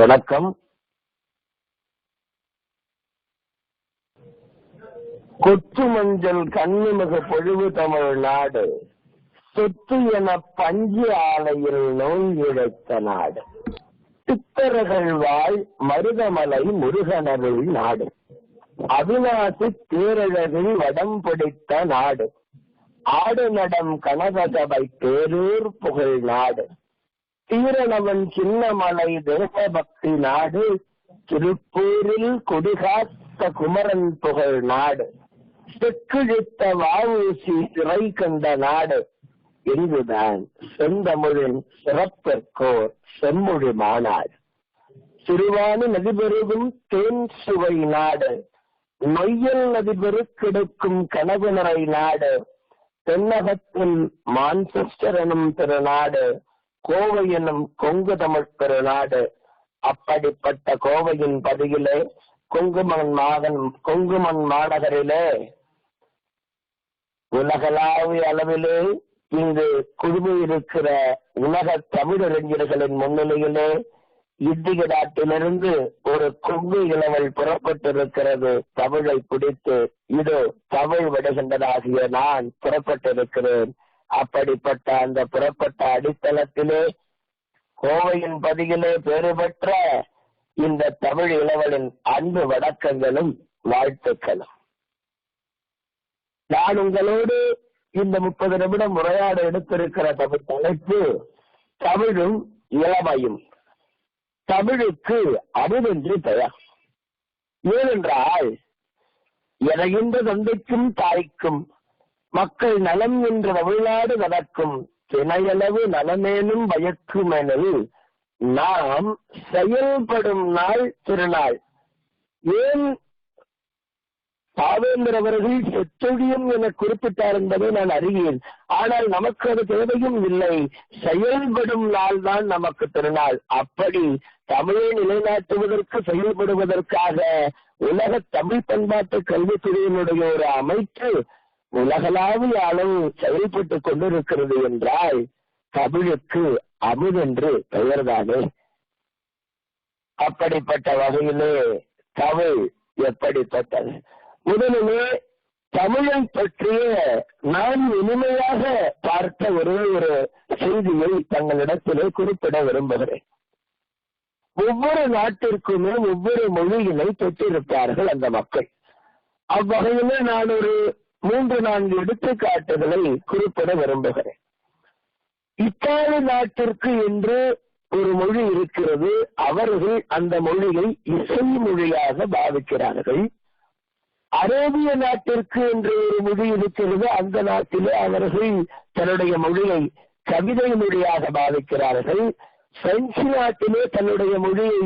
வணக்கம். கொத்து மஞ்சள் கண்ணிமிகு பொழிவு தமிழ்நாடு, சொத்து என பஞ்சு ஆலையில் நோய் இழைத்த நாடு, சித்தர்கள் வாழ் மருதமலை முருகனருள் நாடு, அவிநாசி பேரழகில் வடம் பிடித்த நாடு, ஆடு நடம் கனகசபை பேரூர் புகழ் நாடு, தீரணவன் சின்னமலை தேசபக்தி நாடு, திருப்பூரில் கொடிகாத்த குமரன் புகழ் நாடு, செக்கிழித்த வாவூசி சிறை கண்ட நாடு, இங்குதான் செந்தமிழின் சிறப்பிற்கோர் செம்மொழி மாநாடு, சிறுவாணி நதிபெருகும் தேன் சுவை நாடு, நொய்யல் நதிபெரு கிடைக்கும் கனவு நிறை நாடு, தென்னகத்தின் மான்செஸ்டர் எனும் திருநாடு, கோவை எனும் கொங்கு தமிழ் திருநாடு. அப்படிப்பட்ட கோவையின் பதியிலே கொங்குமன் மாநகரிலே உலகளாவிய அளவிலே இங்கு குழுமி இருக்கிற உலக தமிழறிஞர்களின் முன்னிலையிலே இந்திய நாட்டிலிருந்து ஒரு கொங்கு இளவல் புறப்பட்டிருக்கிறது. தமிழை பிடித்து இது தமிழ் விடுகின்றதாகிய நான் புறப்பட்டிருக்கிறேன். அப்படிப்பட்ட அந்த புறப்பட்ட அடித்தளத்திலே கோவையின் பதியிலே பேறு பெற்ற இந்த தமிழ் இளவலின் அன்பு வணக்கங்களும் வாழ்த்துக்களும். நான் உங்களோடு இந்த 30 நிமிடம் உரையாட எடுத்திருக்கிற தமிழ் தலைப்பு தமிழும் இளமையும். தமிழுக்கு அமுதென்று பெயர். ஏனென்றால் எதையுன்ற தந்தைக்கும் தாய்க்கும் மக்கள் நலம் என்று தமிழ்நாடு நடக்கும் தினையளவு நலமேனும் பயக்குமெனில் நாம் செயல்படும் நாள் திருநாள். ஏன் பாவேந்தர் அவர்கள் செத்தொழியும் என குறிப்பிட்டார் என்பதை நான் அறியேன். ஆனால் நமக்கு அது தேவையும் இல்லை. செயல்படும் நாள் தான் நமக்கு திருநாள். அப்படி தமிழை நிலைநாட்டுவதற்கு செயல்படுவதற்காக உலக தமிழ் பண்பாட்டு கல்வித்துறையினுடைய ஒரு அமைப்பு உலகளாவிய அளவு செயல்பட்டு கொண்டிருக்கிறது என்றால் தமிழுக்கு அமுதென்று பெயர்தானே. அப்படிப்பட்ட வகையிலே தமிழ் எப்படிப்பட்டது? முதலிலே தமிழை பற்றிய நான் இனிமையாக பார்த்த ஒரு செய்தியை தங்களிடத்திலே குறிப்பிட விரும்புகிறேன். ஒவ்வொரு நாட்டிற்குமே ஒவ்வொரு மொழியினை பெற்றிருப்பார்கள் அந்த மக்கள். அவ்வகையிலே நான் ஒரு 3-4 எடுத்துக்காட்டுகளை குறிப்பிட விரும்புகிறேன். இத்தாலி நாட்டிற்கு என்று ஒரு மொழி இருக்கிறது. அவர்கள் அந்த மொழியை இசை மொழியாக பாவிக்கிறார்கள். அரேபிய நாட்டிற்கு என்று ஒரு மொழி இருக்கிறது. அந்த நாட்டிலே அவர்கள் தன்னுடைய மொழியை கவிதை மொழியாக பாவிக்கிறார்கள். பிரெஞ்சு நாட்டிலே தன்னுடைய மொழியை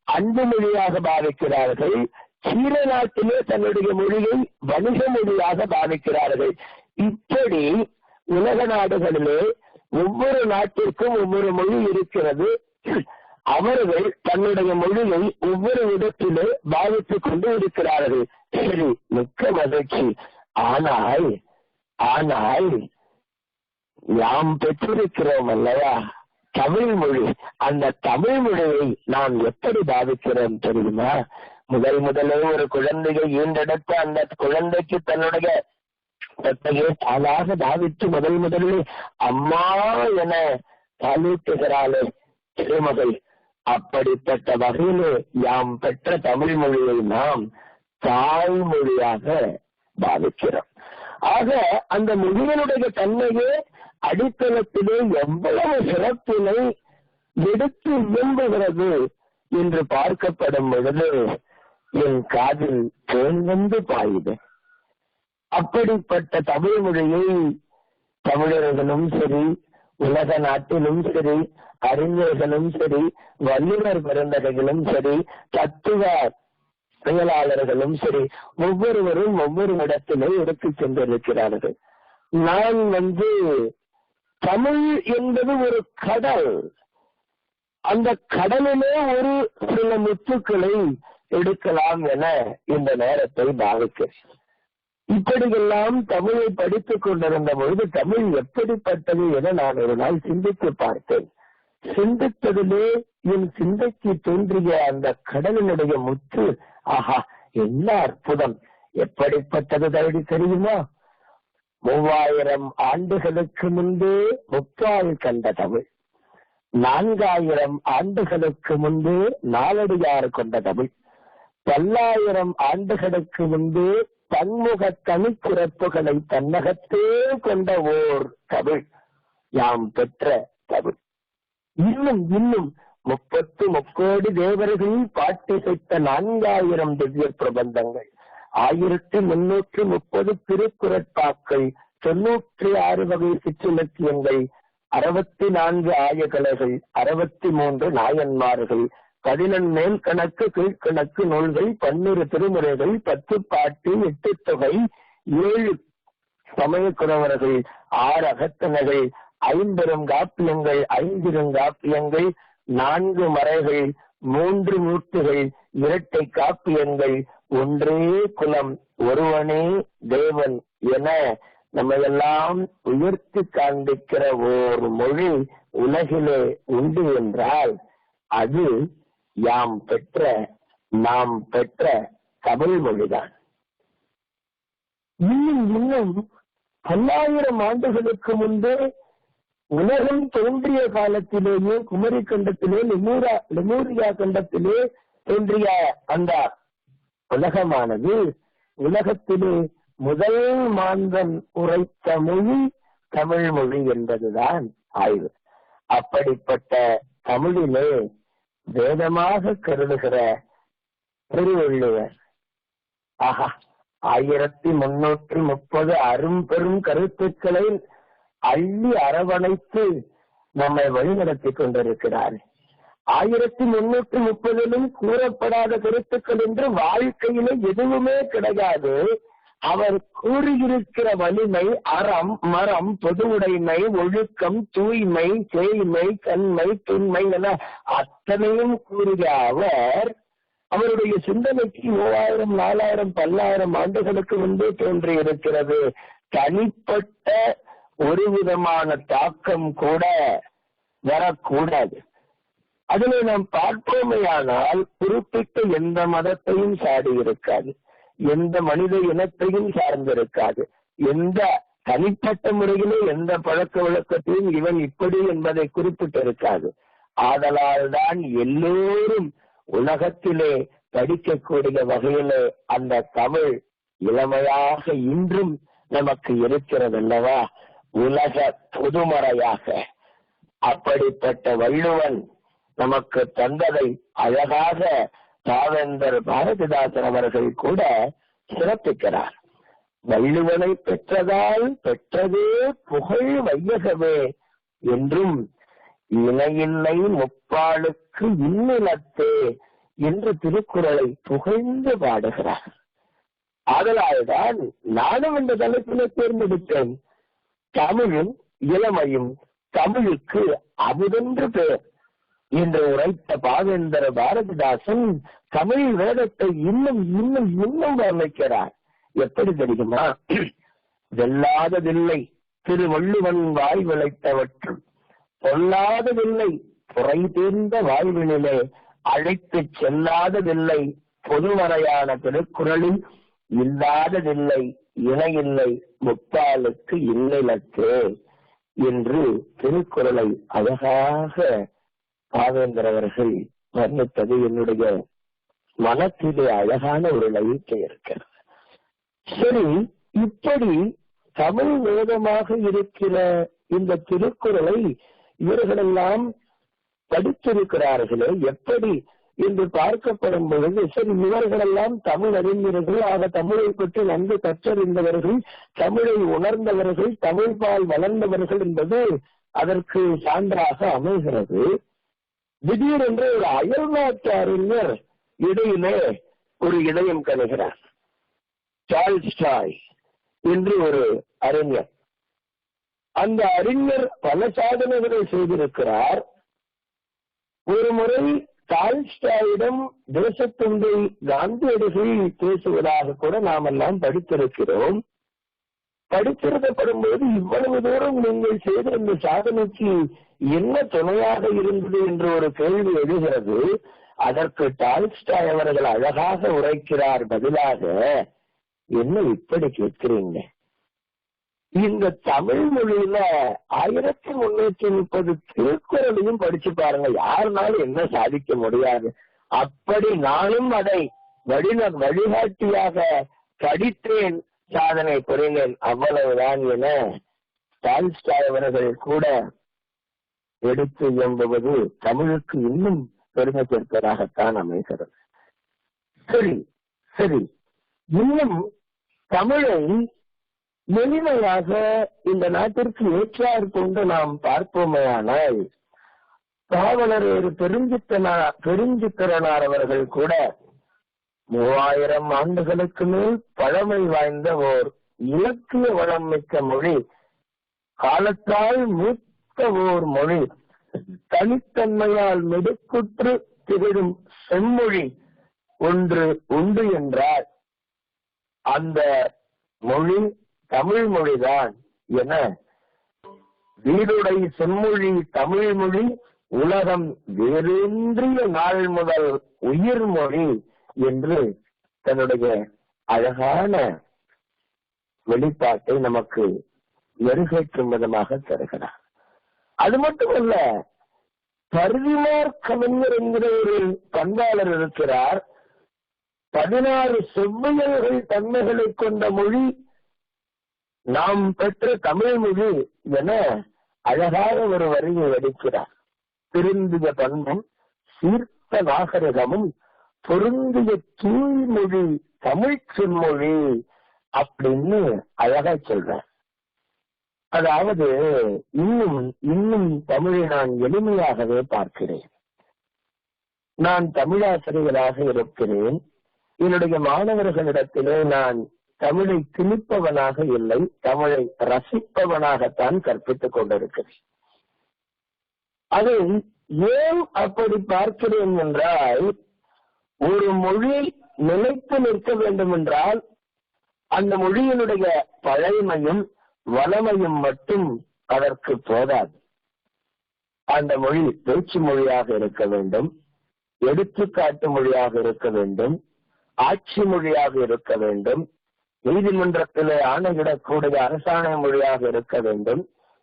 அன்பு மொழியாக பாவிக்கிறார்கள். சீன நாட்டிலே தன்னுடைய மொழியை வணிக மொழியாக பாவிக்கிறார்கள். இப்படி உலக நாடுகளிலே ஒவ்வொரு நாட்டிற்கும் ஒவ்வொரு மொழி இருக்கிறது. அவர்கள் தன்னுடைய மொழியை ஒவ்வொரு இடத்திலே பாவித்துக் கொண்டு இருக்கிறார்கள். சரி, மிக்க மகிழ்ச்சி. ஆனால் நாம் பெற்றிருக்கிறோம் அல்லவா தமிழ் மொழி. அந்த தமிழ் மொழியை நாம் எப்படி பாவிக்கிறோம் தெரியுமா? முதலே ஒரு குழந்தையை ஈண்டெடுத்து அந்த குழந்தைக்கு தன்னுடைய தத்தையை தாளாக பாவித்து முதலில் அம்மா என தாளிட்டுகிறாளே திருமகள். அப்படிப்பட்ட வகையிலே யாம் பெற்ற தமிழ் மொழியை நாம் தாய்மொழியாக பாவிக்கிறோம். ஆக அந்த மொழியினுடைய தன்மையே அடித்தளத்திலே எவ்வளவு சிறப்பினை எடுத்து இயம்புகிறது என்று பார்க்கப்படும் பொழுது என் காதில் தேன் வந்து பாயுது. அப்படிப்பட்ட தமிழ் மொழியை தமிழர்களும் சரி, உலக நாட்டிலும் சரி, அறிஞர்களும் சரி, வல்லுநர் பெருந்தகைகளும் சரி, தத்துவ செயலாளர்களும் சரி, ஒவ்வொருவரும் ஒவ்வொரு இடத்திலே எடுத்து சென்றிருக்கிறார்கள். நான் தமிழ் என்பது ஒரு கடல். அந்த கடலிலே ஒரு சில முத்துக்களை எடுக்கலாம் என இந்த நேரத்தை பாவிக்கிறேன். இப்படியெல்லாம் தமிழை படித்துக் கொண்டிருந்த பொழுது தமிழ் எப்படிப்பட்டது என நான் ஒரு நாள் சிந்தித்து பார்த்தேன். சிந்தித்ததிலே என் சிந்தைக்கு தோன்றிய அந்த கடலினுடைய முத்து, ஆஹா என்ன அற்புதம், எப்படிப்பட்டது தகுதி தெரியுமா? 3000 ஆண்டுகளுக்கு முன்பே முப்பால் கண்ட தமிழ், 4000 ஆண்டுகளுக்கு முன்பே நாலடியார் கொண்ட தமிழ், 10,000 ஆண்டுகளுக்கு முன்பே பன்முக தனிச்சிறப்புகளை தன்னகத்தே கொண்ட ஓர் தமிழ் யாம் பெற்ற தமிழ். இன்னும் 30 தேவர்கள் பாட்டிசைத்த 4000 திவ்ய பிரபந்தங்கள், 1330 திருக்குறட்பாக்கள், 96 வகை சிற்றிலக்கியங்கள், 64 ஆயகலைகள், 63 நாயன்மார்கள், 11 மேல் கணக்கு கீழ்கணக்கு நூல்கள், 12 திருமுறைகள், 10 பாட்டு, 8 தொகை, 7 சமயக்குறவர்கள், 6 அகத்தனைகள், 50 காப்பியங்கள், 5 காப்பியங்கள், 4 மறைகள், 3 மூர்த்திகள், 2 காப்பியங்கள், ஒன்றே குலம், ஒருவனே தேவன் என நம்மையெல்லாம் உயர்த்தி காண்பிக்கிற ஓர் மொழி உலகிலே உண்டு என்றால் அது நாம் பெற்ற தமிழ் மொழிதான். இன்னும் 10,000 ஆண்டுகளுக்கு முன்பே உலகம் தோன்றிய காலத்திலேயே குமரி கண்டத்திலே லெமூரியா கண்டத்திலே தோன்றிய அந்த உலகமானது உலகத்திலே முதல் மாந்தன் உரைத்த மொழி தமிழ் மொழி என்பதுதான் ஆய்வு. அப்படிப்பட்ட தமிழிலே வேதமாக கருதுகிற திருவள்ளுவர், ஆஹா 1330 அரும்பெரும் கருத்துக்களை அள்ளி அரவணைத்து நம்மை வழிநடத்தி கொண்டிருக்கிறார். 1330 கூறப்படாத கருத்துக்கள் என்று வாழ்க்கையிலே எதுவுமே கிடையாது. அவர் கூறியிருக்கிற வலிமை, அறம், மரம், பொது உடைமை, ஒழுக்கம், தூய்மை, சேய்மை, கண்மை, துண்மை என அத்தனையும் கூறிய அவருடைய சிந்தனைக்கு 3000, 4000, 10,000 ஆண்டுகளுக்கு முன்பே தோன்றி இருக்கிறது. தனிப்பட்ட ஒரு விதமான தாக்கம் கூட வரக்கூடாது. அதிலே நாம் பார்ப்போமையானால் குறிப்பிட்ட எந்த மதத்தையும் சாடி இருக்காது, எந்த மனித இனத்தையும் சார்ந்திருக்காது, எந்த தனிப்பட்ட முறையிலே எந்த பழக்க வழக்கத்தையும் இவன் இப்படி என்பதை குறிப்பிட்டிருக்காது. ஆதலால் தான் எல்லோரும் உலகத்திலே படிக்கக்கூடிய வகையிலே அந்த தமிழ் இளமையாக இன்றும் நமக்கு இருக்கிறது அல்லவா, உலக பொதுமறையாக. அப்படிப்பட்ட வள்ளுவன் நமக்கு தந்ததை அழகாக பாவேந்தர் பாரதிதாசன் அவர்கள் கூட சிறப்பிக்கிறார். வள்ளுவனை பெற்றதால் பெற்றதே புகழ் வையகமே என்றும் இணையில்லை முப்பாளுக்கு இன்னிலத்தே என்று திருக்குறளை புகழ்ந்து பாடுகிறார். ஆதலால்தான் நானும் இந்த தலைப்பினை தேர்ந்தெடுத்தேன். தமிழும் இளமையும் தமிழுக்கு அமுதென்று பெயர் என்று உரைத்த பாவேந்தர பாரதிதாசன் தமிழ் வேதத்தை இன்னும் வர்ணிக்கிறார். எப்படி தெரியுமா? வெல்லாததில்லை திருவள்ளுவன் வாய் விளைத்தவற்றும் பொல்லாததில்லை புரை தீர்ந்த வாழ்வினிலே அழைத்து செல்லாததில்லை பொதுமறையான திருக்குறளில் இல்லாததில்லை இணையில்லை முப்பாலுக்கு இன்னிலத்தே என்று திருக்குறளை அழகாக பாவேந்தர் அவர்கள் வர்ணித்தது என்னுடைய மனத்திலே அழகான ஒரு நம்பிக்கை இருக்கிறது. சரி, இப்படி தமிழ் வேதமாக இருக்கிற இந்த திருக்குறளை இவர்களெல்லாம் படித்திருக்கிறார்களே எப்படி என்று பார்க்கப்படும் பொழுது, சரி இவர்களெல்லாம் தமிழ் அறிஞர்கள், ஆக தமிழை பற்றி நன்கு கற்றறிந்தவர்கள், தமிழை உணர்ந்தவர்கள், தமிழ்பால் வளர்ந்தவர்கள் என்பது அதற்கு சான்றாக அமைகிறது. திடீரென்று ஒரு அயல்நாட்டு அறிஞர் இடையிலே ஒரு இதயம் கணுகிறார். டால்ஸ்டாய் என்று ஒரு அறிஞர். அந்த அறிஞர் பல சாதனைகளை செய்திருக்கிறார். ஒரு முறை டால்ஸ்டாயிடம் தேசத்தந்தை காந்தியடிகள் பேசுவதாக கூட நாம் எல்லாம் படித்திருக்கிறோம். படித்திருக்கப்படும்போது இவ்வளவு தூரம் நீங்கள் செய்த இந்த சாதனைக்கு என்ன துணையாக இருந்தது என்று ஒரு கேள்வி எழுகிறது. அதற்கு டால்ஸ்டாய் அவர்கள் அழகாக உரைக்கிறார். பதிலாக, என்ன இப்படி கேட்கிறீங்க? இந்த தமிழ் மொழியில 1330 திருக்குறளையும் படிச்சு பாருங்க, யாருனாலும் என்ன சாதிக்க முடியாது. அப்படி நானும் அதை வழிகாட்டியாக படித்தேன், சாதனை புரிந்தேன், அவ்வளவுதான் என டால்ஸ்டாய் அவர்கள் கூட எடுத்து எம்புவது தமிழுக்கு இன்னும் பெருமை சேர்ப்பதாகத்தான் அமைகிறது. சரி சரி, இன்னும் தமிழை எளிமையாக இந்த நாட்டிற்கு ஏற்றார் கொண்டு நாம் பார்ப்போமேயானால், பாவலர் பெருஞ்சித்திரனார் அவர்கள் கூட 3000 ஆண்டுகளுக்கு மேல் பழமை வாய்ந்த ஓர் இலக்கிய வளம் மிக்க மொழி, காலத்தால் மூத்த ஓர் மொழி, தனித்தன்மையால் மெடுக்குற்று திகழும் செம்மொழி ஒன்று உண்டு என்றார். அந்த மொழி தமிழ் மொழிதான் என வீடுடை செம்மொழி தமிழ் மொழி உலகம் வேறொன்றிய நாள் முதல் உயிர் மொழி என்று தன்னுடைய அழகான வெளிப்பாட்டை நமக்கு மெருகேற்றும் விதமாக தருகிறார். அது மட்டுமல்ல, பரிதிமார் கவிஞர் என்கிற ஒரு பண்பாளர் இருக்கிறார். 16 செவ்வியல்கள் தன்மைகளை கொண்ட மொழி நாம் பெற்ற தமிழ் மொழி என அழகாக ஒரு வரியை வடிக்கிறார். திருந்திய பண்பும் சீர்த்த நாகரிகமும் பொருந்திய தூய்மொழி தமிழ் செம்மொழி அப்படின்னு அழகா சொல்றார். அதாவது இன்னும் தமிழை நான் எளிமையாகவே பார்க்கிறேன். நான் தமிழாசிரியராக இருக்கிறேன். என்னுடைய மாணவர்களிடத்திலே நான் தமிழை திணிப்பவனாக இல்லை, தமிழை ரசிப்பவனாகத்தான் கற்பித்துக் கொண்டிருக்கிறேன். அதை ஏன் அப்படி பார்க்கிறேன் என்றால், ஒரு மொழி நிலைத்து நிற்க வேண்டும் என்றால் அந்த மொழியினுடைய பழைமையும் வளமையும் மட்டும் அதற்கு போதாது. அந்த மொழி பேச்சு மொழியாக இருக்க வேண்டும், எடுத்துக்காட்டு மொழியாக இருக்க வேண்டும், ஆட்சி மொழியாக இருக்க வேண்டும், நீதிமன்றத்திலே ஆணையிடக்கூடிய அரசாணை மொழியாக இருக்க வேண்டும்,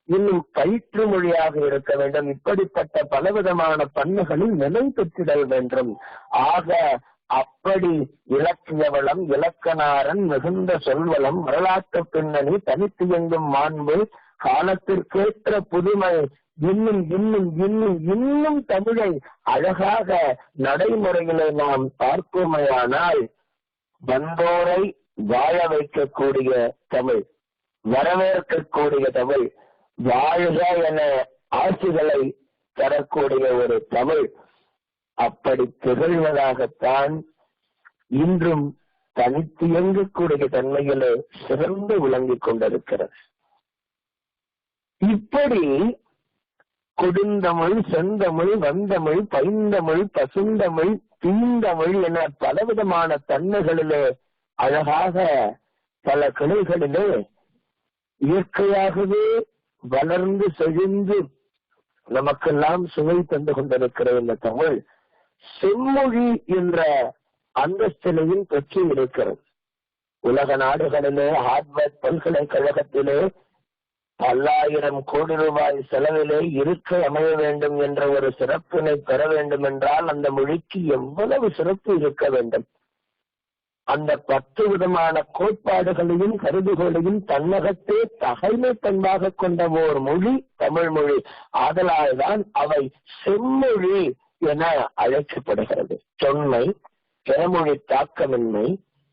இன்னும் பயிற்று மொழியாக இருக்க வேண்டும். இப்படிப்பட்ட பலவிதமான பண்புகளில் நிலை பெற்றிடல் வேண்டும். ஆக அப்படி இலக்கிய வளம், இலக்கணாரன், மிகுந்த சொல்வளம், வரலாற்று பின்னணி, தனித்து எங்கும் மாண்பு, காலத்திற்கேற்ற புதுமை, இன்னும் இன்னும் இன்னும் இன்னும் தமிழை அழகாக நடைமுறைகளை நாம் பார்ப்போமையானால், வந்தோரை வாழ வைக்கக்கூடிய தமிழ், வரவேற்கக்கூடிய தமிழ், வாழ்க என ஆட்சிகளை தரக்கூடிய ஒரு தமிழ், அப்படி திகழ்வதாகத்தான் இன்றும் தனித்து இயங்கக்கூடிய தன்மையிலே சிறந்து விளங்கிக் கொண்டிருக்கிறது. இப்படி கொடுந்தமிழ், செந்தமிழ், வந்தமிழ், பைந்தமிழ், பசுந்தமிழ், தீந்தமிழ் என பலவிதமான தன்மைகளிலே அழகாக பல கிளைகளிலே இயற்கையாகவே வளர்ந்து செழிந்து நமக்கெல்லாம் சுவை தந்து கொண்டிருக்கிற இந்த தமிழ் செம்மொழி என்ற அந்தஸ்திலையும் பெற்று இருக்கிறது. உலக நாடுகளிலே ஹார்வர்ட் பல்கலைக்கழகத்திலே 1000 கோடி ரூபாய் செலவிலே இருக்கை அமைய வேண்டும் என்ற ஒரு சிறப்பினை பெற வேண்டும் என்றால் அந்த மொழிக்கு எவ்வளவு சிறப்பு இருக்க வேண்டும். அந்த 10 விதமான கோட்பாடுகளையும் கருதுகோளையும் தன்னகத்தே தகைமை பண்பாக கொண்ட ஓர் மொழி தமிழ் மொழி. ஆதலால் தான் அவை செம்மொழி என அழைக்கப்படுகிறது. தொன்மை, பிறமொழி தாக்கமின்மை,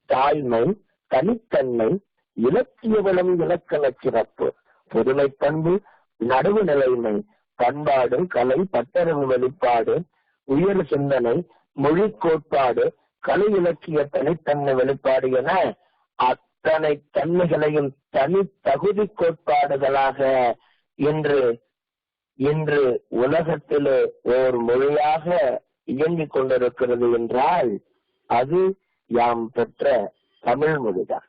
தாய்மை, தனித்தன்மை, இலக்கிய வளம், இலக்கண சிறப்பு, பொதுமை பண்பு, நடுவு நிலைமை, பண்பாடு, கலை, பட்டறிவு வெளிப்பாடு, உயர் சிந்தனை, மொழி கோட்பாடு, கலை இலக்கிய தனித்தன்மை வெளிப்பாடு என அத்தனை தன்மைகளையும் தனி தகுதி கோட்பாடுகளாக இன்று உலகத்திலே ஓர் மொழியாக இயங்கிக் கொண்டிருக்கிறது என்றால் அது யாம் பெற்ற தமிழ் மொழிதான்.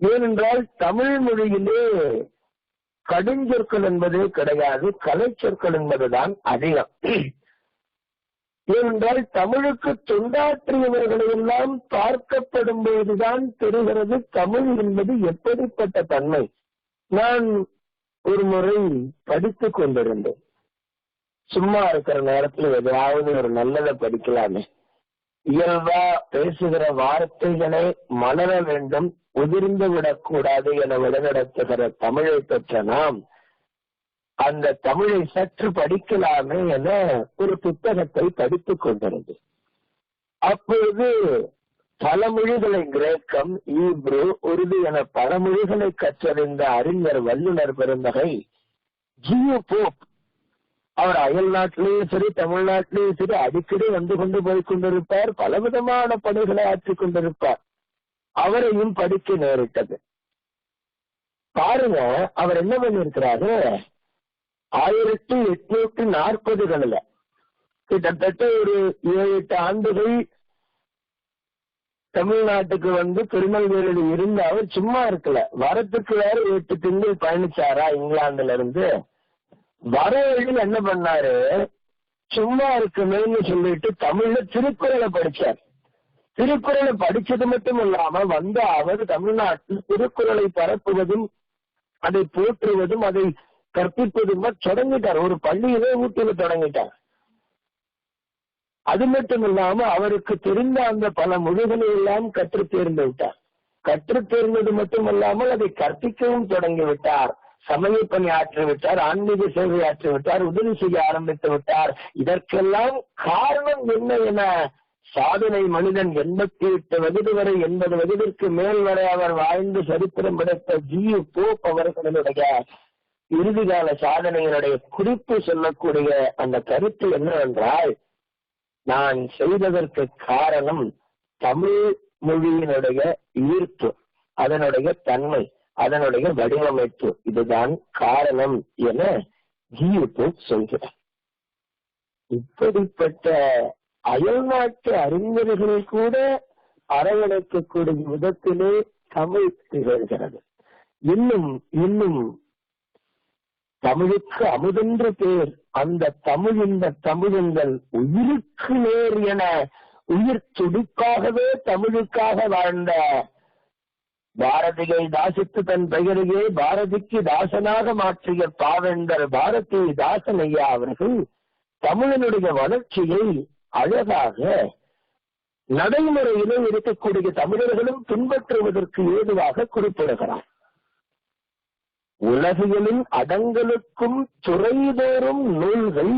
ஏனென்றால் தமிழ் மொழியிலே கடுஞ்சொற்கள் என்பதே கிடையாது, கலைச்சொற்கள் என்பதுதான் அதிகம். ஏனென்றால் தமிழுக்கு தொண்டாற்றியவர்களை எல்லாம் பார்க்கப்படும் போதுதான் தெரிகிறது தமிழ் என்பது எப்படிப்பட்ட தன்மை. நான் ஒரு முறை படித்துக் கொண்டிருந்தேன். சும்மா இருக்கிற நேரத்தில் எதையாவது ஒரு நல்லதை படிக்கலாமே, இயல்பா பேசுகிற வார்த்தைகளை மலர வேண்டும், உதிர்ந்து விடக்கூடாது என வழிநடத்துகிற தமிழை பெற்ற நாம் அந்த தமிழை சற்று படிக்கலாமே என ஒரு புத்தகத்தை படித்துக் கொண்டிருந்தேன். அப்பொழுது பல மொழிகளை, கிரேக்கம், ஈப்ரு, உருது என பல மொழிகளை கற்றறிந்த அறிஞர் வல்லுநர் பெருந்தகை ஜியு போப், அவர் அயல் நாட்டிலேயும் சரி தமிழ்நாட்டிலேயும் சரி அடிக்கடி வந்து கொண்டு போய் கொண்டிருப்பார், பலவிதமான பணிகளை ஆற்றிக் கொண்டிருப்பார். அவரையும் படிக்க நேரிட்டது. பாருங்க, அவர் என்ன பண்ணிருக்கிறாரு, 1840களில் கிட்டத்தட்ட ஒரு 7-8 ஆண்டுகள் தமிழ்நாட்டுக்கு வந்து திருநெல்வேலியில் இருந்து அவர் சும்மா இருக்கல. வரத்துக்கு வேற 8 திங்கள் பயணிச்சாரா இங்கிலாந்துல இருந்து. வர வழியில் என்ன பண்ணாரு, சும்மா இருக்குமேன்னு சொல்லிட்டு தமிழ்ல திருக்குறளை படிச்சார். திருக்குறளை படிச்சது மட்டும் இல்லாம வந்து அவர் தமிழ்நாட்டில் திருக்குறளை பரப்புவதும் அதை போற்றுவதும் அதை கற்பிப்பதும் தொடங்கிட்டார். ஒரு பள்ளியிலே ஊட்டில தொடங்கிட்டார். அது மட்டும் இல்லாம அவருக்கு தெரிந்த அந்த பல மொழிகளை எல்லாம் கற்று தேர்ந்து விட்டார். கற்று தேர்ந்தது மட்டுமல்லாமல் அதை கற்பிக்கவும் தொடங்கிவிட்டார். சமய பணி ஆற்றிவிட்டார், ஆன்மீக சேவை ஆற்றிவிட்டார், உதவி செய்ய ஆரம்பித்து விட்டார். இதற்கெல்லாம் காரணம் என்ன என சாதனை மனிதன் 88 வயது வரை 80 வயதிற்கு மேல் வரை அவர் வாழ்ந்து சரித்திரம் படைத்த ஜியு போப் அவர்களுடைய இறுதிகால சாதனையினுடைய குறிப்பு சொல்லக்கூடிய அந்த கருத்து என்னவென்றால், நான் செய்ததற்கு காரணம் தமிழ் மொழியினுடைய ஈர்ப்பு, அதனுடைய தன்மை, அதனுடைய வடிவமைப்பு, இதுதான் காரணம் என ஜியு போப் சொல்கிறார். இப்படிப்பட்ட அயல்நாட்டு அறிஞர்கள் கூட அரவணைக்கக்கூடிய விதத்திலே தமிழ் திகழ்கிறது. இன்னும் தமிழுக்கு அமுதென்று பேர். அந்த தமிழ், இந்த தமிழங்கள் உயிருக்கு நேர் என உயிர் துடிப்பாகவே தமிழுக்காக வாழ்ந்த பாரதியை தாசித்து தன் பெயரையே பாரதிக்கு தாசனாக மாற்றிய பாவேந்தர் பாரதி தாசன் ஐயா அவர்கள் தமிழனுடைய வளர்ச்சியை அழகாக நடைமுறையிலே இருக்கக்கூடிய தமிழர்களும் பின்பற்றுவதற்கு ஏதுவாக குறிப்பிடுகிறார். உலகியலின் அடங்களுக்கும் துறைதோறும் நூல்கள்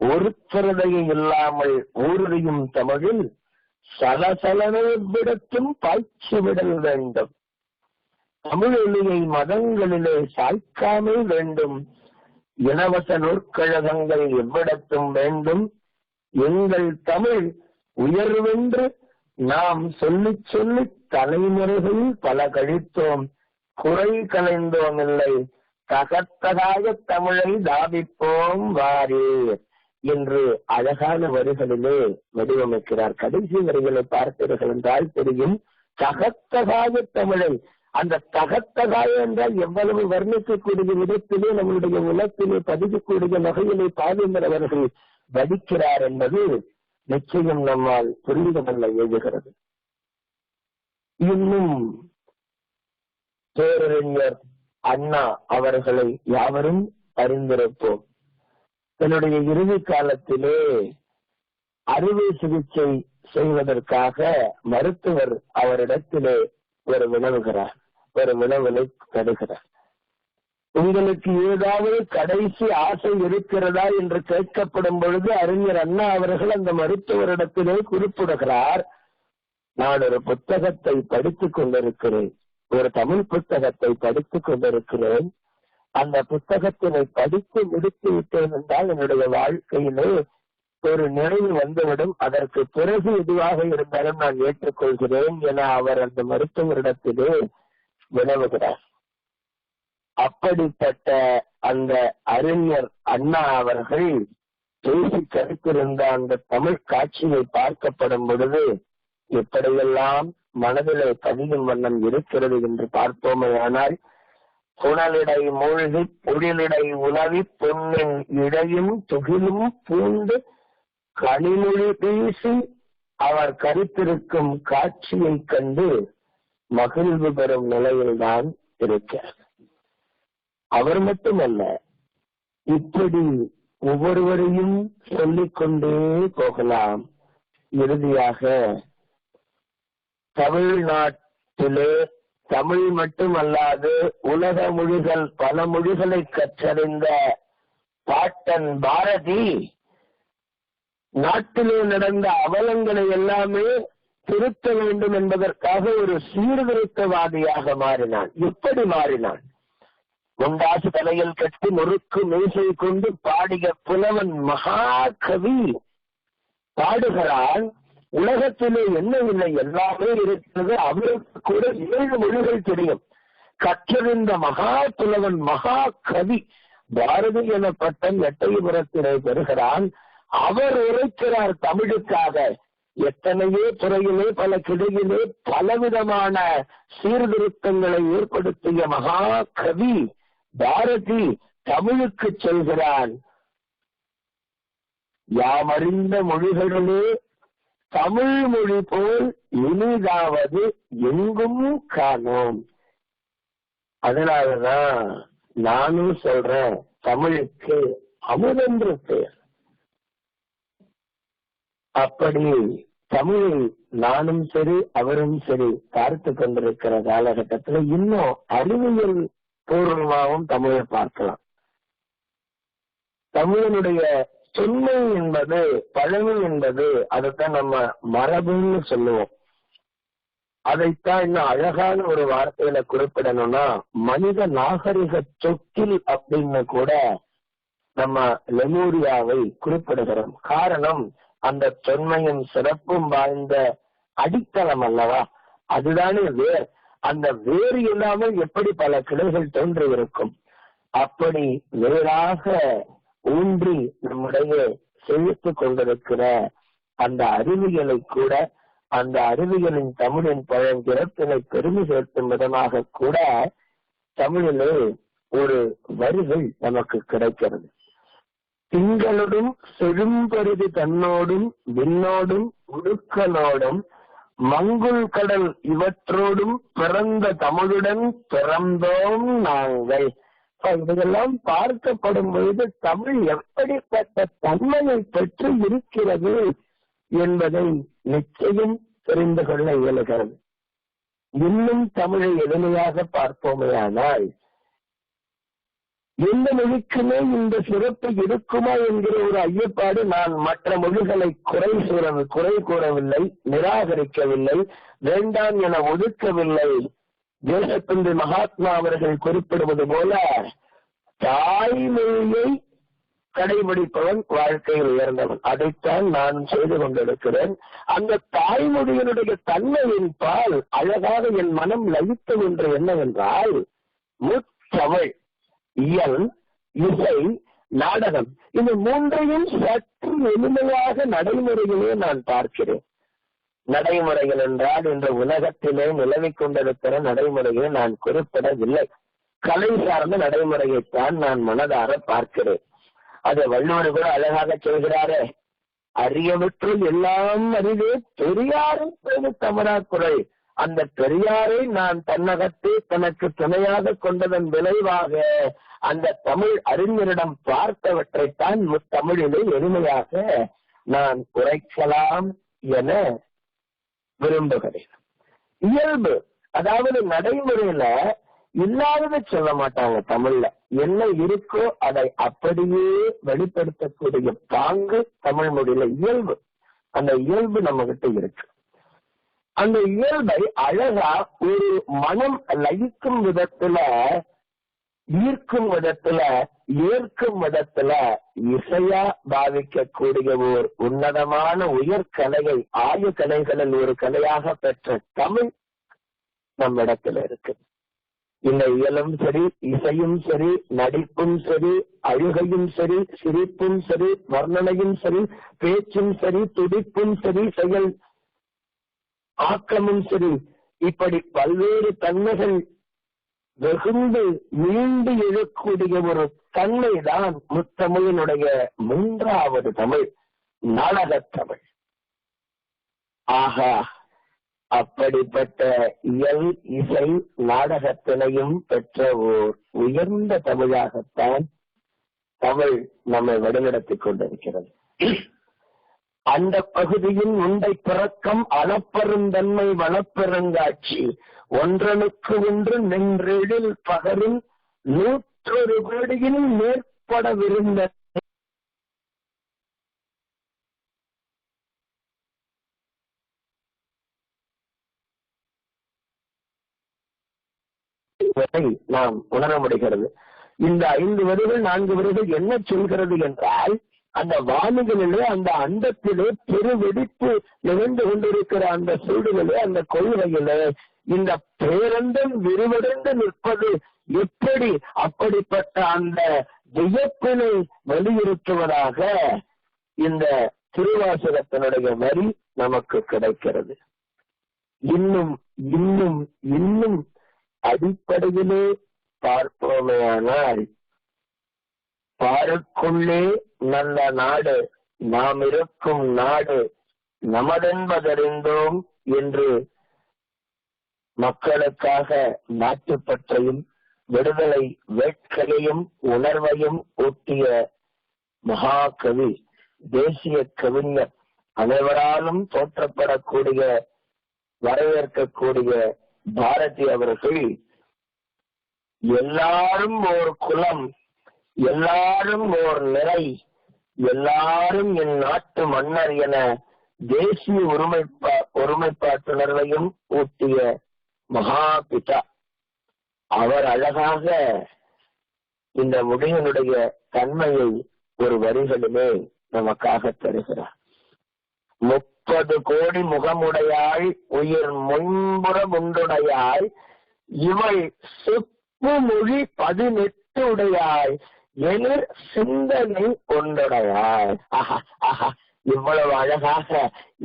ஒருத்தருடைய இல்லாமல் ஊரறியும் தமிழில் சலசலனவிடத்தும் பாய்ச்சிவிடல் வேண்டும். தமிழொலியை மதங்களிலே சாய்க்காமல் வேண்டும். இலவச நூற்கழகங்கள் எவ்விடத்தும் வேண்டும். எங்கள் தமிழ் உயர்வென்று நாம் சொல்லிச் சொல்லி தலைமுறைகளில் பல கழித்தோம். குறை கலைந்தோம் இல்லை, தகத்தகாய தமிழை தாபிப்போம் வாரீர் என்று அழகான வரிகளிலே வடிவமைக்கிறார். கடைசி வரிகளை பார்த்தீர்கள் என்றால் தெரியும். தகத்தகாய தமிழை, அந்த தகத்தகாய என்றால் எவ்வளவு வர்ணிக்கக்கூடிய விதத்திலே நம்முடைய உலகத்திலே பதிக்கக்கூடிய வகையிலே பாவேந்தர் அவர்கள் வடிக்கிறார் என்பது நிச்சயம் நம்மால் புரிந்து கொள்ள எழுகிறது. இன்னும் பேரறிஞர் அண்ணா அவர்களை யாவரும் அறிந்திருப்போம். தன்னுடைய இறுதி காலத்திலே அறுவை சிகிச்சை செய்வதற்காக மருத்துவர் அவரிடத்திலே ஒரு வினவலை தருகிறார். உங்களுக்கு ஏதாவது கடைசி ஆசை இருக்கிறதா என்று கேட்கப்படும் பொழுது அறிஞர் அண்ணா அவர்கள் அந்த மருத்துவரிடத்திலே குறிப்பிடுகிறார், நான் ஒரு புத்தகத்தை படித்துக் கொண்டிருக்கிறேன், ஒரு தமிழ் புத்தகத்தை படித்துக் கொண்டிருக்கிறேன். அந்த புத்தகத்தினை படித்து முடித்து விட்டேன் என்றால் என்னுடைய வாழ்க்கையிலே ஒரு நிறைவு வந்துவிடும். அதற்கு பிறகு எதுவாக இருந்தாலும் நான் ஏற்றுக்கொள்கிறேன் என அவர் அந்த மருத்துவரிடத்திலே வினவுகிறார். அப்படிப்பட்ட அந்த அறிஞர் அண்ணா அவர்கள் பேசி கருத்திருந்த அந்த தமிழ் காட்சியை பார்க்கப்படும் பொழுது எப்படியெல்லாம் மனதிலே பதியும் வண்ணம் இருக்கிறது என்று பார்த்தோமேயானால், புனலிடை மூழ்கி பொழிலிடை உலவி பொன்னின் இடையும் துகிலும் பூண்டு கனிமொழி பேசி அவர் கருத்திருக்கும் காட்சியை கண்டு மகிழ்வு பெறும் நிலையில்தான் இருக்கிறார். அவர் மட்டுமல்ல, இப்படி ஒவ்வொருவரையும் சொல்லிக்கொண்டே போகலாம். இறுதியாக தமிழ்நாட்டிலே தமிழ் மட்டுமல்லாது உலக மொழிகள் பல மொழிகளை கற்றறிந்த பாட்டன் பாரதி நாட்டிலே நடந்த அவலங்களை எல்லாமே திருத்த வேண்டும் என்பதற்காக ஒரு சீர்திருத்தவாதியாக மாறினான். எப்படி மாறினான்? முண்டாசு தலையில் கட்டி முறுக்கு மீசை கொண்டு பாடிய புலவன் மகாகவி பாடுகிறான். உலகத்திலே என்ன இல்லை, எல்லாமே இருக்கிறது. அவருக்கு கூட 7 மொழிகள் தெரியும். கற்றறிந்த மகா புலவன் மகாகவி பாரதி என பட்டம் எட்டயபுரத்திலே பெறுகிறான். அவர் உரைக்கிறார் தமிழுக்காக. எத்தனையோ துறையிலே பல கிளையிலே பலவிதமான சீர்திருத்தங்களை ஏற்படுத்திய மகாகவி பாரதி தமிழுக்கு சொல்கிறான். யாமறிந்த மொழிகளிலே தமிழ் மொழி போல் இனிதாவது எங்கும் காணோம். அதனாலதான் நானும் சொல்றேன், தமிழுக்கு அமுதென்று பெயர். அப்படி தமிழை நானும் சரி அவரும் சரி பார்த்து கொண்டிருக்கிற காலகட்டத்தில் இன்னும் அறிவியல் பூர்வமாகவும் தமிழை பார்க்கலாம். தமிழனுடைய தொன்மை என்பது, பழமை என்பது, அதைத்தான் நம்ம மரபுன்னு சொல்லுவோம். அதைத்தான் இன்னும் அழகான ஒரு வார்த்தையில குறிப்பிடணும்னா மனித நாகரிக சொத்தில் அப்படின்னு கூட நம்ம லெமூரியாவை குறிப்பிடுகிறோம். காரணம், அந்த தொன்மையும் சிறப்பும் வாய்ந்த அடித்தளம் அல்லவா, அதுதானே வேர். அந்த வேறு இல்லாமல் எப்படி பல கிளைகள் தோன்றி இருக்கும். அப்படி வேறாக ஊன்றி நம்முடைய செழித்து கொண்டிருக்கிற அந்த அறிவியலை கூட, அந்த அறிவியலின் தமிழின் பழஞ்சிறப்பினை பெருமை சேர்க்கும் விதமாக கூட தமிழிலே ஒரு வரிகள் நமக்கு கிடைக்கிறது. திங்களோடும் செழும்பருதி தன்னோடும் விண்ணோடும் உடுக்கலோடும் மங்குள் கடல் இவற்றோடும் பிறந்த தமிழுடன் பிறந்தோம் நாங்கள். இதெல்லாம் பார்க்கப்படும் பொழுது தமிழ் எப்படிப்பட்ட தன்மையை பெற்று இருக்கிறது என்பதை நிச்சயம் தெரிந்து கொள்ள இயலுகிறது. இன்னும் தமிழை எளிமையாக பார்ப்போமேயானால், எந்த மொழிக்குமே இந்த சிறப்பு இருக்குமா என்கிற ஒரு ஐயப்பாடு. நான் மற்ற மொழிகளை குறை கூறவில்லை, நிராகரிக்கவில்லை, வேண்டாம் என ஒதுக்கவில்லை. தேசத்தந்தை மகாத்மா அவர்கள் குறிப்பிடுவது போல தாய்மொழியை கடைபிடிப்பவன் வாழ்க்கையில் உயர்ந்தவன். அதைத்தான் நான் செய்து கொண்டிருக்கிறேன். அந்த தாய்மொழியினுடைய தன்மையின் பால் அழகாக என் மனம் லயித்தது என்று என்னவென்றால், முத்தமிழ், இயல், இசை, நாடகம், இந்த மூன்றையும் சற்று எளிமையாக நடைமுறையிலே நான் பார்க்கிறேன். நடைமுறைகள் என்றால் இன்று உலகத்திலே நிலவிக் கொண்டிருக்கிற நடைமுறையை நான் குறிப்பிடவில்லை. கலை சார்ந்த நடைமுறையைத்தான் நான் மனதார பார்க்கிறேன். அது வள்ளுவர் கூட அழகாக சொல்கிறாரே, அறியவற்றுள் எல்லாம் அறிவே பெரியாரும் தமரா குறை. அந்த பெரியாரை நான் தன்னகத்தே தனக்கு துணையாக கொண்டதன் விளைவாக அந்த தமிழ் அறிஞரிடம் பார்த்தவற்றைத்தான் முத்தமிழிலே எளிமையாக நான் உரைக்கலாம் என விரும்புகிறேன். இயல்பு, அதாவது நடைமுறையில இல்லாததை சொல்ல மாட்டாங்க. தமிழ்ல என்ன இருக்கோ அதை அப்படியே வெளிப்படுத்தக்கூடிய பாங்கு தமிழ் மொழியில இயல்பு. அந்த இயல்பு நம்ம கிட்ட இருக்கு. அந்த இயல்பை அழகா ஒரு மனம் லயிக்கும் விதத்துல, ஈர்க்கும் விதத்துல, ஏற்கும் விதத்துல இசையா பாவிக்கக்கூடிய ஒரு உன்னதமான உயர்கலையை, ஆயு கலைகளில் ஒரு கலையாக பெற்ற தமிழ் நம்மிடத்துல இருக்கு. இந்த இயலும் சரி, இசையும் சரி, நடிப்பும் சரி, அழுகையும் சரி, சிரிப்பும் சரி, வர்ணனையும் சரி, பேச்சும் சரி, துடிப்பும் சரி, செயல் ஆக்கமும் சரி, இப்படி பல்வேறு தன்மைகள் வெகுந்து மீண்டு எழக்கூடிய ஒரு தன்மைதான் முத்தமிழினுடைய மூன்றாவது தமிழ், நாடகத்தமிழ். ஆகா, அப்படிப்பட்ட இயல் இசை நாடகத்தினையும் பெற்ற ஓர் உயர்ந்த தமிழாகத்தான் தமிழ் நம்மை வழிநடத்திக் கொண்டிருக்கிறது. அந்த பகுதியின் உண்டை பிறக்கம் அளப்பெருந்தன்மை வளப்பெருங்காட்சி ஒன்றனுக்கு ஒன்று நின்றெழில் பகரின் 100 கோடியில் மேற்படவிருந்த நாம் உணர முடிகிறது. இந்த 5 வரிகள் 4 வரிகள் என்ன சொல்கிறது என்றால், அந்த வானிகளிலே, அந்த அண்டத்திலே பெருவெடிப்பு நிகழ்ந்து கொண்டிருக்கிற அந்த சூழலிலே, அந்த கொள்கையிலே இந்த பேரண்டம் விரிவடைந்து நிற்பது எப்படி, அப்படிப்பட்ட அந்த வியப்பினை வலியுறுத்துவதாக இந்த திருவாசகத்தினுடைய வரி நமக்கு கிடைக்கிறது. இன்னும் இன்னும் இன்னும் அடிப்படையிலே பார்ப்போமேயானால், பாருக்குள்ளே நல்ல நாடு நாம் இருக்கும் நாடு நமதென்பதறிந்தோம் என்று மக்களுக்காக நாட்டுப்பற்றையும் விடுதலை வேட்கையையும் உணர்வையும் ஊட்டிய மகாகவி, தேசிய கவிஞர், அனைவராலும் போற்றப்படக்கூடிய வரவேற்கக்கூடிய பாரதி அவர்கள், எல்லாரும் ஓர் குலம், எல்லாரும் ஓர் நிறை, எல்லாரும் என் நாட்டு மன்னர் என தேசிய ஒருமைப்பாட்டுணர்வையும் ஊட்டிய மகாபிதா. அவர் அழகாக இந்த மொழியினுடைய தன்மையை ஒரு வரிகளிலே நமக்காக தருகிறார். 30 கோடி முகமுடையாள் உயிர் முன்புற உண்டுடையாள், இவள் செப்பு மொழி 18 உடையாள், எதிர் சிந்தனை ஒன்றுடையாள். ஆஹா ஆஹா, இவ்வளவு அழகாக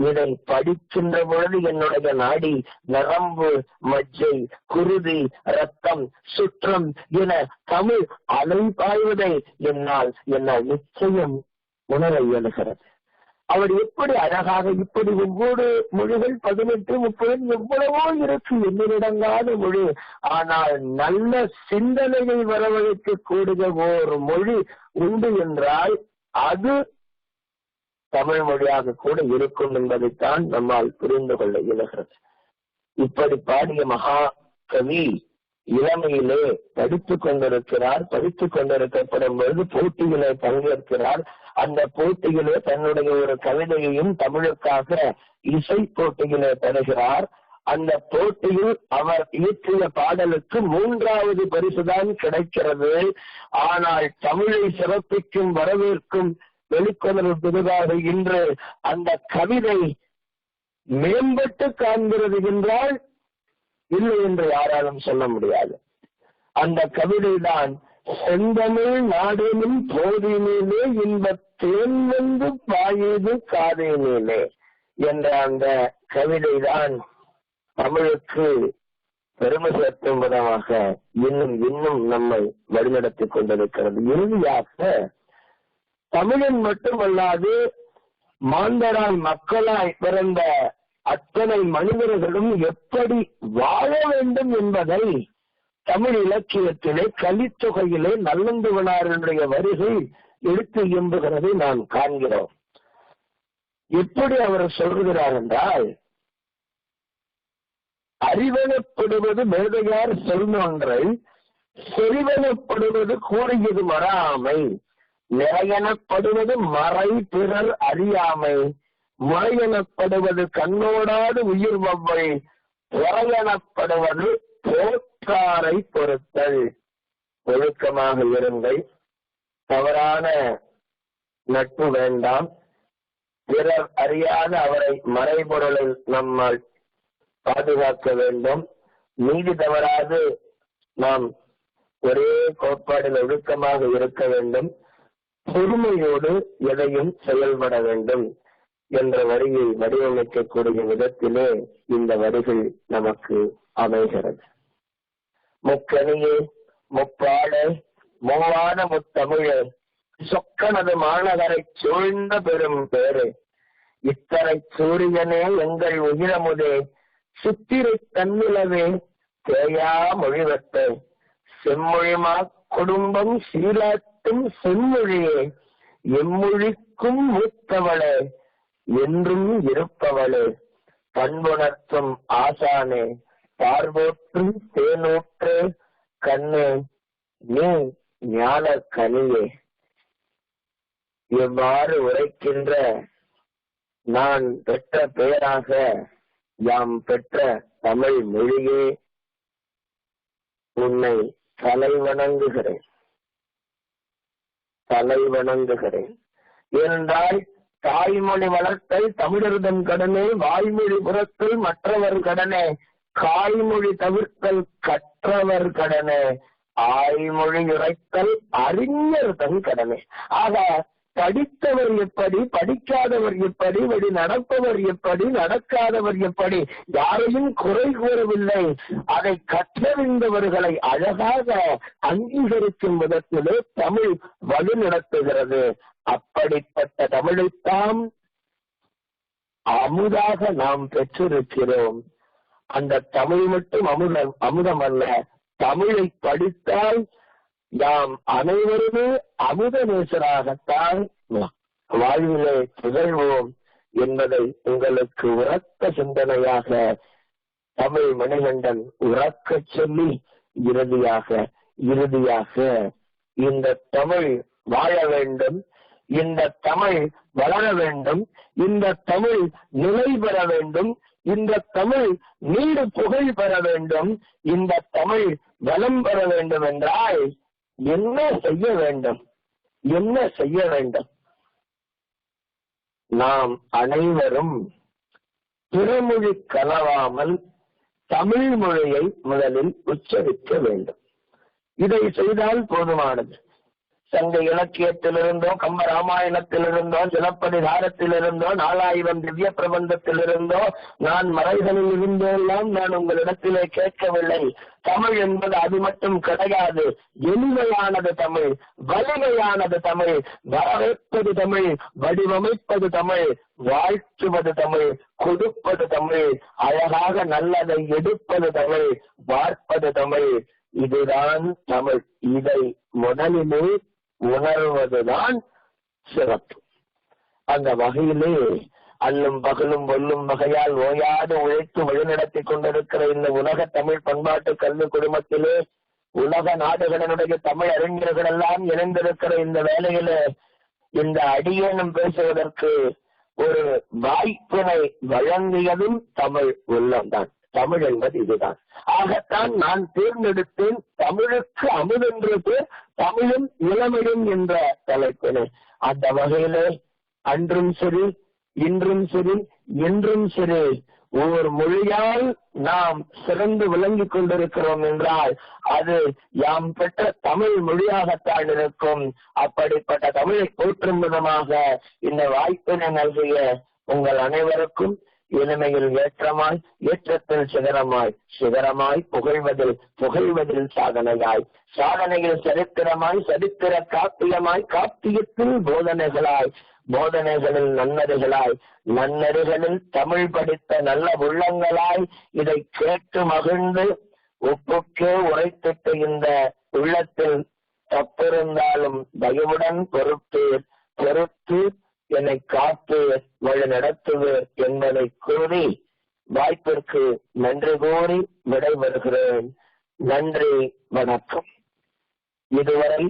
இதை படிக்கின்ற பொழுது என்னுடைய நாடி, நரம்பு, மஜ்ஜை, குருதி, ரத்தம், சுற்றம் என தமிழ் அலை பாய்வதை என்னால் நிச்சயம் உணர இயலுகிறது. அவர் எப்படி அழகாக, இப்படி ஒவ்வொரு மொழிகள் 18, 30 எவ்வளவோ இருக்கு, எண்ணிடங்காத மொழி. ஆனால் நல்ல சிந்தனையை வரவழைக்கக்கூடிய ஒரு மொழி உண்டு என்றால் அது தமிழ் மொழியாக கூட இருக்கும் என்பதைத்தான் நம்மால் புரிந்து கொள்ள இயலுகிறது. இப்படி பாடிய மகா கவி இளமையிலே படித்துக் கொண்டிருக்கிறார். படித்துக் கொண்டிருக்கப்படும் பொழுது போட்டியிலே பங்கேற்கிறார். அந்த போட்டியிலே தன்னுடைய ஒரு கவிதையையும் தமிழுக்காக இசை போட்டியிலே தருகிறார். அந்த போட்டியில் அவர் இயற்றிய பாடலுக்கு 3வது பரிசுதான் கிடைக்கிறது. ஆனால் தமிழை சிறப்பிக்கும், வரவேற்கும், வெளிக்கொணர்வு பெரிதாக இன்று அந்த கவிதை மேம்பட்டு காண்கிறது என்றால் இல்லை என்று யாராலும் சொல்ல முடியாது. அந்த கவிதைதான் செந்தமிழ் நாடெனும் போதினிலே இன்பத் தேன் வந்து பாயுது காதையினிலே என்ற அந்த கவிதைதான் தமிழுக்கு பெருமை சேர்க்கும் விதமாக இன்னும் இன்னும் நம்மை வழிநடத்திக் கொண்டிருக்கிறது. இறுதியாக தமிழன் மட்டுமல்லாது மாந்தராய் மக்களாய் பிறந்த அத்தனை மனிதர்களும் எப்படி வாழ வேண்டும் என்பதை தமிழ் இலக்கியத்திலே கலித்தொகையிலே நல்லந்துவனாருடைய வரிகள் எடுத்து இயம்புகிறதை நாம் காண்கிறோம். எப்படி அவர் சொல்கிறார் என்றால், அறிவெனப்படுவது மேதையார் சொல்மொன்றை, செறிவெனப்படுவது கூறியது மறாமை, நிறையெனப்படுவது மறை பிறர் அறியாமை, முறையெனப்படுவது கண்ணோடாது உயிர் வவ்வை, பொறையெனப்படுவது போற்றாரை பொறுத்தல். ஒழுக்கமாக இருங்கள், தவறான நட்பு வேண்டாம், பிறர் அறியாத அவரை மறைபொருளில் நம்மால் பாதுகாக்க வேண்டும், நீதி தவறாது நாம் ஒரே கோட்பாடில் ஒழுக்கமாக இருக்க வேண்டும், பொறுமையோடு எதையும் செயல்பட வேண்டும் என்ற வரியை வடிவமைக்கக்கூடிய விதத்திலே இந்த வரிகள் நமக்கு அமைகிறது. முக்கணியே முப்பாடு மூவான முத்தமிழே சொக்கனது மாநகரை சூழ்ந்த பெரும் பேரு இத்தனை சூரியனே எங்கள் உயிரமுதே சித்திரை தன்னிலவே தேயா மொழிவத்தை செம்மொழிமா குடும்பம் சீராட்டும் செம்மொழியே எம்மொழிக்கும் மூத்தவளே என்றும் இருப்பவளே பண்புணர்த்தும் ஆசானே பார்வோற்றும் தேனூற்றே கண்ணே நீ ஞான கனியே. இவ்வாறு உரைக்கின்ற நான் பெற்ற பெயராக யாம் பெற்ற தமிழ் மொழியே உன்னை தலைவணங்குகிறேன். ஏனென்றால் தாய்மொழி வளர்த்தல் தமிழர்தன் கடனே, வாய்மொழி புறத்தல் மற்றவர் கடனே, காய்மொழி தவிர்த்தல் கற்றவர் கடனே, ஆய்மொழி உரைத்தல் அறிஞர் தன் கடனே. ஆக படித்தவர் எப்படி, படிக்காதவர் எப்படி, வழி நடப்பவர் எப்படி, நடக்காதவர் எப்படி, யாரையும் குறை கூறவில்லை. அதை கற்றறிந்தவர்களை அழகாக அங்கீகரிக்கும் விதத்திலே தமிழ் வழி நடத்துகிறது. அப்படிப்பட்ட தமிழைத்தான் அமுதாக நாம் பெற்றிருக்கிறோம். அந்த தமிழ் மட்டும் அமுதம் அல்ல, தமிழை படித்தால் நாம் அனைவருமே அமுத நேசராகத்தான் வாழ்விலே திகழ்வோம் என்பதை உங்களுக்கு உரத்த சிந்தனையாக தமிழ் மணிகண்டன் உரக்க சொல்லி இறுதியாக இந்த தமிழ் வாழ வேண்டும், இந்த தமிழ் வளர வேண்டும், இந்த தமிழ் நிலை பெற வேண்டும், இந்த தமிழ் நீடு புகழ் பெற வேண்டும், இந்த தமிழ் வளம் பெற வேண்டும் என்றால் என்ன செய்ய வேண்டும்? நாம் அனைவரும் பிறமொழி கலவாமல் தமிழ் மொழியை முதலில் உச்சரிக்க வேண்டும். இதை செய்தால் போதுமானது. சங்க இலக்கியத்திலிருந்தோ, கம்ப ராமாயணத்திலிருந்தோ, சிலப்பதிகாரத்திலிருந்தோ, 4000 திவ்ய பிரபந்தத்திலிருந்தோ, நான் மறைகளில் இருந்தோ எல்லாம் நான் உங்களிடத்திலே கேட்கவில்லை. தமிழ் என்பது அது மட்டும் கிடையாது. எளிமையானது தமிழ், வலிமையானது தமிழ், வரவேற்பது தமிழ், வடிவமைப்பது தமிழ், வாழ்த்துவது தமிழ், கொடுப்பது தமிழ், அழகாக நல்லதை எடுப்பது தமிழ், பார்ப்பது தமிழ். இதுதான் தமிழ். இதை முதலிலே உணர்வதுதான் சிறப்பு. அந்த வகையிலே அல்லும் பகலும் வெல்லும் வகையால் ஓயாது உழைத்து வழிநடத்தி கொண்டிருக்கிற இந்த உலக தமிழ் பண்பாட்டு கல்வி குடும்பத்திலே உலக நாடுகளினுடைய தமிழ் அறிஞர்கள் எல்லாம் இணைந்திருக்கிற இந்த வேளையிலே இந்த அடியேனும் பேசுவதற்கு ஒரு வாய்ப்பினை வழங்கியதும் தமிழ் உள்ளம்தான். தமிழ் என்பது இதுதான். ஆகத்தான் நான் தேர்ந்தெடுத்தேன் தமிழுக்கு அமுதென்று பேர், தமிழும் இளமையும் என்ற தலைப்பினை. அந்த வகையிலே அன்றும் சரி, இன்றும் சரி, என்றும் சரி, ஒவ்வொரு மொழியால் நாம் சிறந்து விளங்கிக் கொண்டிருக்கிறோம் என்றால் அது யாம் பெற்ற தமிழ் மொழியாகத்தான் இருக்கும். அப்படிப்பட்ட தமிழை போற்றும் விதமாக இந்த வாய்ப்பினை நல்கிய உங்கள் அனைவருக்கும் இனிமையில் ஏற்றமாய், ஏற்றத்தில் சிகரமாய், புகழ்வதில் சாதனையில் சரித்திரமாய், சரித்திர காப்பியமாய், காப்பியத்தில் போதனைகளில் நன்னறிகளில் தமிழ் படித்த நல்ல உள்ளங்களாய் இதை கேட்டு மகிழ்ந்து ஒப்புக்கே உரைத்திட்டு இந்த உள்ளத்தில் தப்பிருந்தாலும் தயவுடன் பொறுத்து என்னை காத்து வழி நடத்துவது என்பதை கூறி வாய்ப்பிற்கு நன்றி கூறி விடைபெறுகிறேன். நன்றி, வணக்கம். இதுவரை